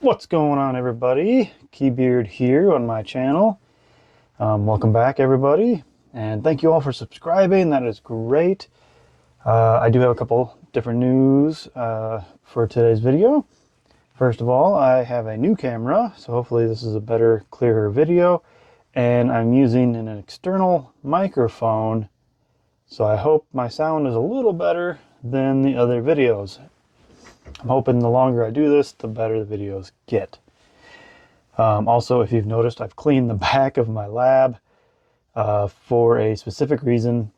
What's going on, everybody? Keybeard here on my channel. Welcome back, everybody, and thank you all for subscribing. That is great. I do have a couple different news for today's video. First of all, I have a new camera, so hopefully this is a better, clearer video, and I'm using an external microphone, so I hope my sound is a little better than the other videos. I'm hoping the longer I do this, the better the videos get. Also, if you've noticed, I've cleaned the back of my lab for a specific reason,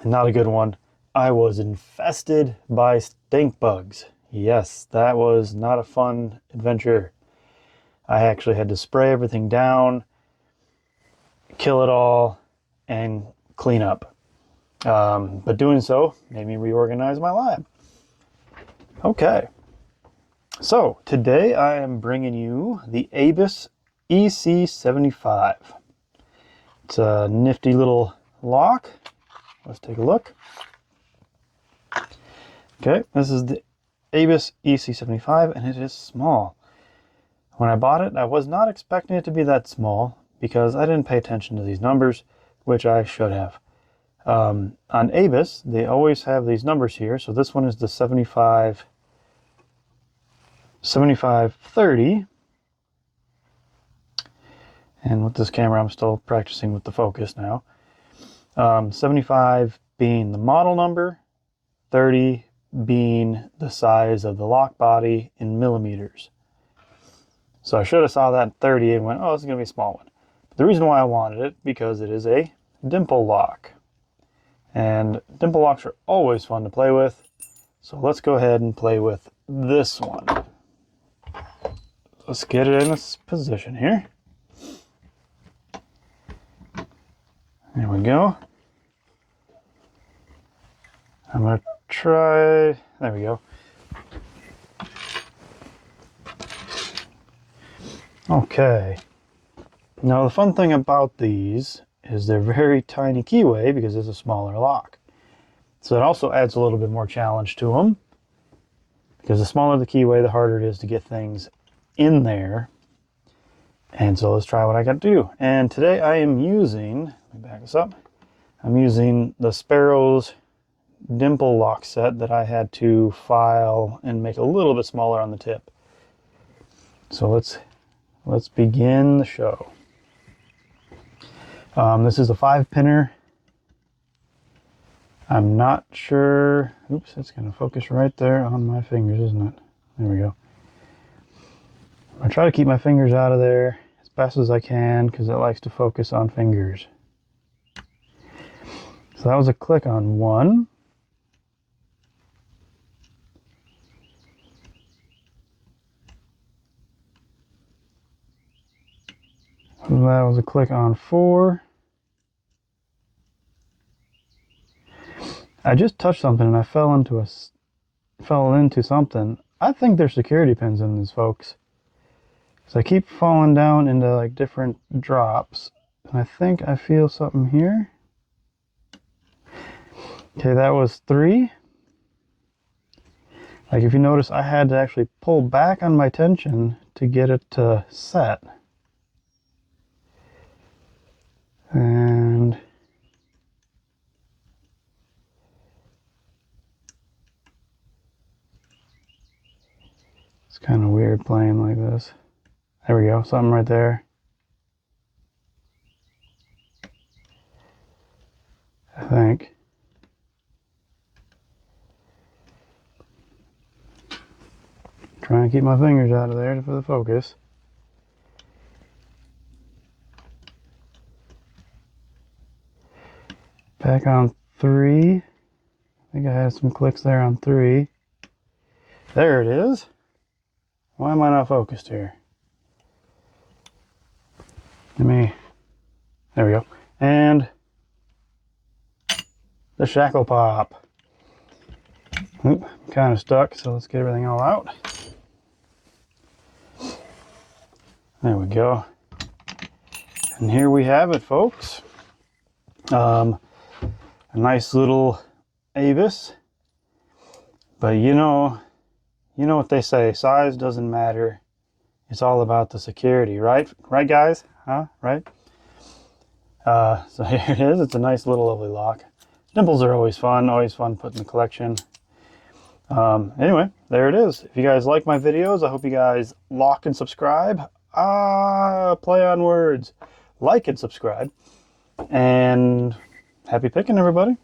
not a good one. I was infested by stink bugs. Yes, that was not a fun adventure. I actually had to spray everything down, kill it all, and clean up. But doing so made me reorganize my lab. Okay, so today I am bringing you the ec75. It's a nifty little lock. Let's take a look. Okay, this is the ec75, and it is small. When I bought it, I was not expecting it to be that small because I didn't pay attention to these numbers, which I should have. On Avis, they always have these numbers here. So this one is the 7530. And with this camera, I'm still practicing with the focus now. 75 being the model number, 30 being the size of the lock body in millimeters. So I should have saw that 30 and went, oh, this is going to be a small one. But the reason why I wanted it, because it is a dimple lock. And dimple locks are always fun to play with. So let's go ahead and play with this one. Let's get it in this position here. There we go. I'm going to try, there we go. Okay. Now the fun thing about these is they're very tiny keyway because it's a smaller lock. So it also adds a little bit more challenge to them, because the smaller the keyway, the harder it is to get things in there. And so let's try what I got to do. And today I am using, let me back this up. I'm using the Sparrow's dimple lock set that I had to file and make a little bit smaller on the tip. So let's begin the show. This is a 5-pinner. I'm not sure. Oops, it's going to focus right there on my fingers, isn't it? There we go. I try to keep my fingers out of there as best as I can because it likes to focus on fingers. So that was a click on one. That was a click on 4. I just touched something and I fell into something. I think there's security pins in this, folks. So I keep falling down into like different drops, and I think I feel something here. Okay, that was 3. Like if you notice, I had to actually pull back on my tension to get it to set. And it's kind of weird playing like this. There we go, something right there. I think. Trying to keep my fingers out of there for the focus. Back on 3. I think I had some clicks there on 3. There it is. Why am I not focused here? There we go. And the shackle pop. Oop, I'm kind of stuck, so let's get everything all out. There we go. And here we have it, folks. A nice little Avis. But you know what they say, size doesn't matter. It's all about the security, right? Right, guys? Huh? Right? So here it is. It's a nice little lovely lock. Dimples are always fun putting in the collection. Anyway, there it is. If you guys like my videos, I hope you guys lock and subscribe. Play on words. Like and subscribe. And happy picking, everybody.